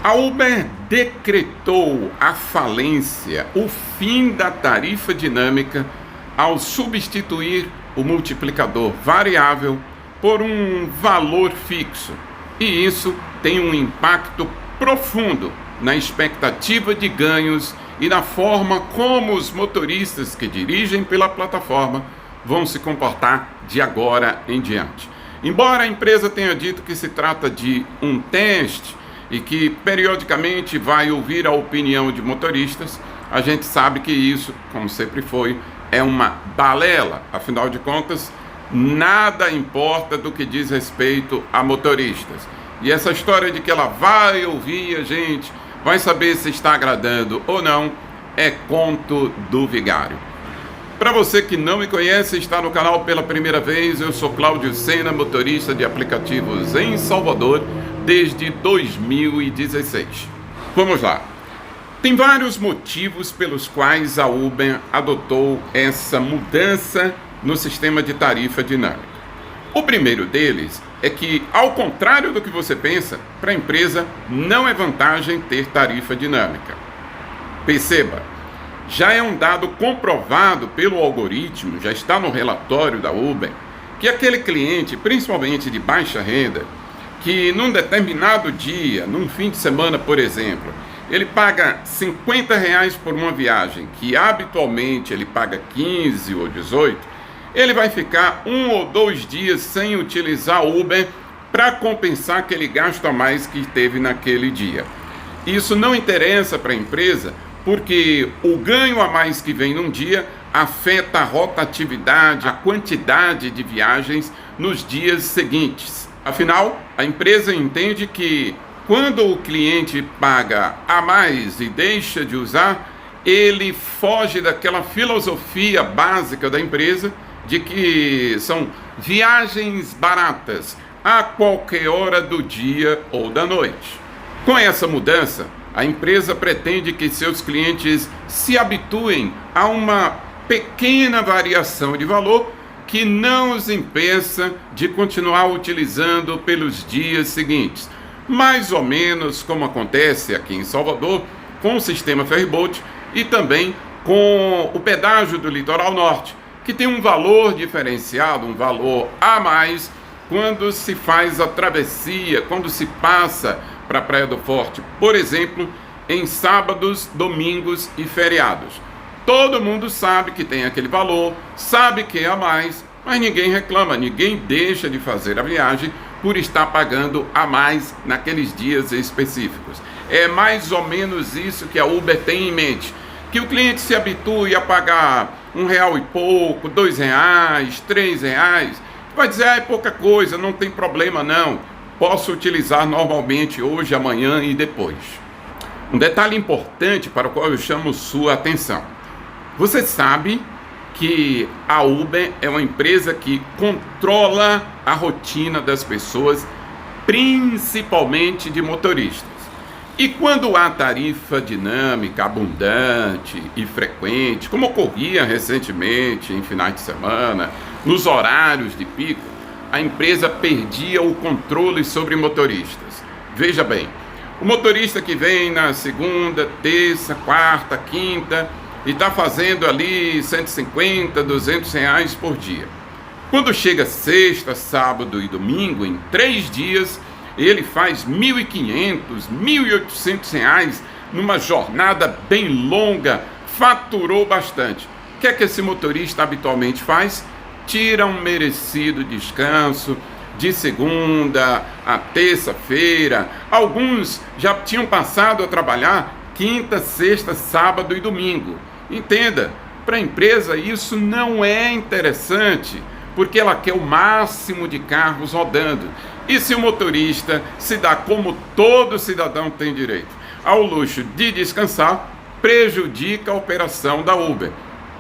A Uber decretou a falência, o fim da tarifa dinâmica, ao substituir o multiplicador variável por um valor fixo. E isso tem um impacto profundo na expectativa de ganhos e na forma como os motoristas que dirigem pela plataforma vão se comportar de agora em diante. Embora a empresa tenha dito que se trata de um teste e que periodicamente vai ouvir a opinião de motoristas, a gente sabe que isso, como sempre foi, é uma balela. Afinal de contas, nada importa do que diz respeito a motoristas. E essa história de que ela vai ouvir a gente, vai saber se está agradando ou não, é conto do vigário. Para você que não me conhece, está no canal pela primeira vez, eu sou Cláudio Sena, motorista de aplicativos em Salvador desde 2016. Vamos lá. Tem vários motivos pelos quais a Uber adotou essa mudança no sistema de tarifa dinâmica. O primeiro deles é que, ao contrário do que você pensa, para a empresa não é vantagem ter tarifa dinâmica. Perceba, já é um dado comprovado pelo algoritmo, já está no relatório da Uber, que aquele cliente, principalmente de baixa renda, que num determinado dia, num fim de semana, por exemplo, ele paga R$50 por uma viagem, que habitualmente ele paga 15 ou 18, ele vai ficar 1 ou 2 dias sem utilizar Uber para compensar aquele gasto a mais que teve naquele dia. Isso não interessa para a empresa, porque o ganho a mais que vem num dia afeta a rotatividade, a quantidade de viagens nos dias seguintes. Afinal, a empresa entende que quando o cliente paga a mais e deixa de usar, ele foge daquela filosofia básica da empresa de que são viagens baratas a qualquer hora do dia ou da noite. Com essa mudança, a empresa pretende que seus clientes se habituem a uma pequena variação de valor que não os impeça de continuar utilizando pelos dias seguintes. Mais ou menos como acontece aqui em Salvador com o sistema Ferryboat e também com o pedágio do Litoral Norte, que tem um valor diferenciado, um valor a mais quando se faz a travessia, quando se passa para a Praia do Forte, por exemplo, em sábados, domingos e feriados. Todo mundo sabe que tem aquele valor, sabe que é a mais, mas ninguém reclama, ninguém deixa de fazer a viagem por estar pagando a mais naqueles dias específicos. É mais ou menos isso que a Uber tem em mente, que o cliente se habitue a pagar R$1 e pouco, R$2, R$3, vai dizer, é pouca coisa, não tem problema não, posso utilizar normalmente hoje, amanhã e depois. Um detalhe importante para o qual eu chamo sua atenção. Você sabe que a Uber é uma empresa que controla a rotina das pessoas, principalmente de motoristas. E quando há tarifa dinâmica, abundante e frequente, como ocorria recentemente em finais de semana, nos horários de pico, a empresa perdia o controle sobre motoristas. Veja bem, o motorista que vem na segunda, terça, quarta, quinta e está fazendo ali R$150, R$200 por dia. Quando chega sexta, sábado e domingo, em 3 dias, ele faz R$1.500, R$1.800 numa jornada bem longa, faturou bastante. O que é que esse motorista habitualmente faz? Tira um merecido descanso de segunda a terça-feira. Alguns já tinham passado a trabalhar quinta, sexta, sábado e domingo. Entenda, para a empresa isso não é interessante, porque ela quer o máximo de carros rodando. E se o motorista se dá, como todo cidadão tem direito, ao luxo de descansar, prejudica a operação da Uber.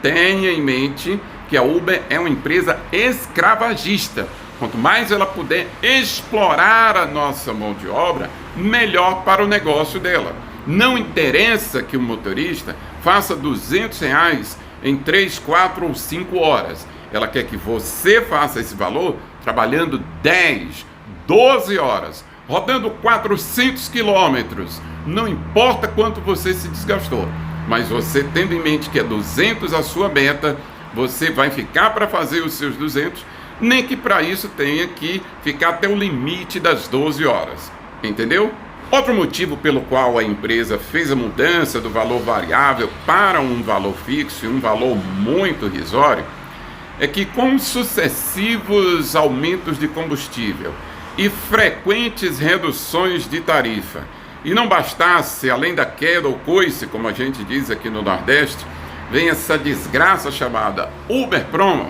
Tenha em mente que a Uber é uma empresa escravagista. Quanto mais ela puder explorar a nossa mão de obra, melhor para o negócio dela. Não interessa que o motorista faça R$200 em 3, 4 ou 5 horas. Ela quer que você faça esse valor trabalhando 10, 12 horas. rodando 400 quilômetros. Não importa quanto você se desgastou, mas você tendo em mente que é 200 a sua meta, você vai ficar para fazer os seus 200, nem que para isso tenha que ficar até o limite das 12 horas. Entendeu? Outro motivo pelo qual a empresa fez a mudança do valor variável para um valor fixo e um valor muito irrisório é que, com sucessivos aumentos de combustível e frequentes reduções de tarifa, e não bastasse, além da queda ou coice, como a gente diz aqui no Nordeste, vem essa desgraça chamada Uber Promo,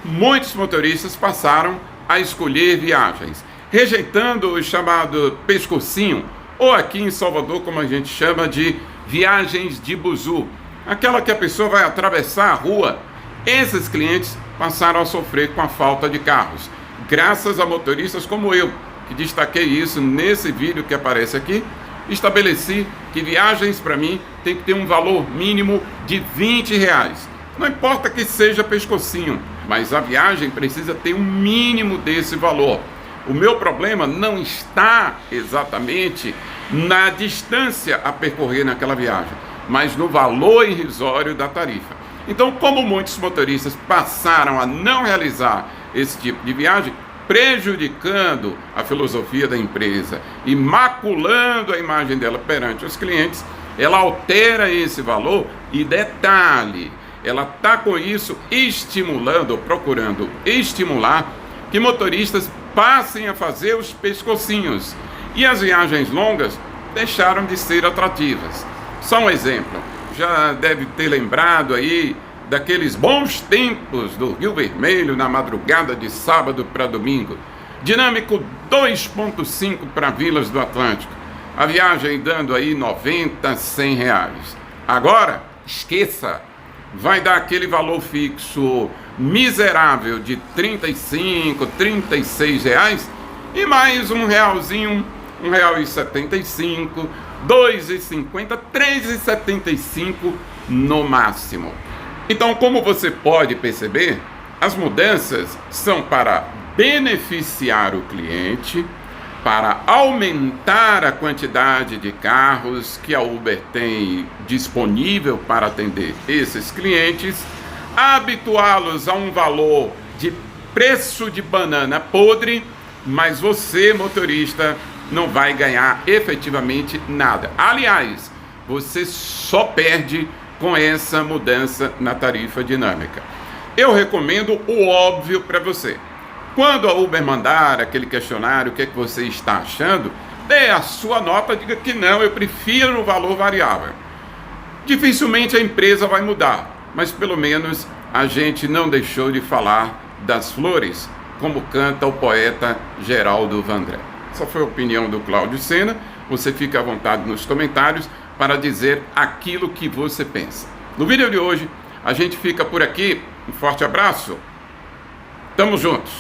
muitos motoristas passaram a escolher viagens, rejeitando o chamado pescocinho, ou aqui em Salvador, como a gente chama de viagens de buzu, aquela que a pessoa vai atravessar a rua. Esses clientes passaram a sofrer com a falta de carros, graças a motoristas como eu, que destaquei isso nesse vídeo que aparece aqui. Estabeleci que viagens para mim tem que ter um valor mínimo de R$20. Não importa que seja pescocinho, mas a viagem precisa ter um mínimo desse valor. O meu problema não está exatamente na distância a percorrer naquela viagem, mas no valor irrisório da tarifa. Então, como muitos motoristas passaram a não realizar esse tipo de viagem, prejudicando a filosofia da empresa e maculando a imagem dela perante os clientes, ela altera esse valor e, detalhe, ela está com isso estimulando, ou procurando estimular que motoristas passem a fazer os pescocinhos, e as viagens longas deixaram de ser atrativas. Só um exemplo, já deve ter lembrado aí daqueles bons tempos do Rio Vermelho na madrugada de sábado para domingo. Dinâmico 2.5 para Vilas do Atlântico. A viagem dando aí R$90, R$100. Agora, esqueça, vai dar aquele valor fixo miserável de R$35, R$36 e mais R$1, R$1,75, R$2,50, R$3,75 no máximo. Então, como você pode perceber, as mudanças são para beneficiar o cliente, para aumentar a quantidade de carros que a Uber tem disponível para atender esses clientes, habituá-los a um valor de preço de banana podre, mas você, motorista, não vai ganhar efetivamente nada. Aliás, você só perde com essa mudança na tarifa dinâmica. Eu recomendo o óbvio para você. Quando a Uber mandar aquele questionário, o que é que você está achando, dê a sua nota, diga que não, eu prefiro o valor variável. Dificilmente a empresa vai mudar, mas pelo menos a gente não deixou de falar das flores, como canta o poeta Geraldo Vandré. Essa foi a opinião do Cláudio Sena. Você fica à vontade nos comentários para dizer aquilo que você pensa. No vídeo de hoje, a gente fica por aqui. Um forte abraço. Tamo juntos.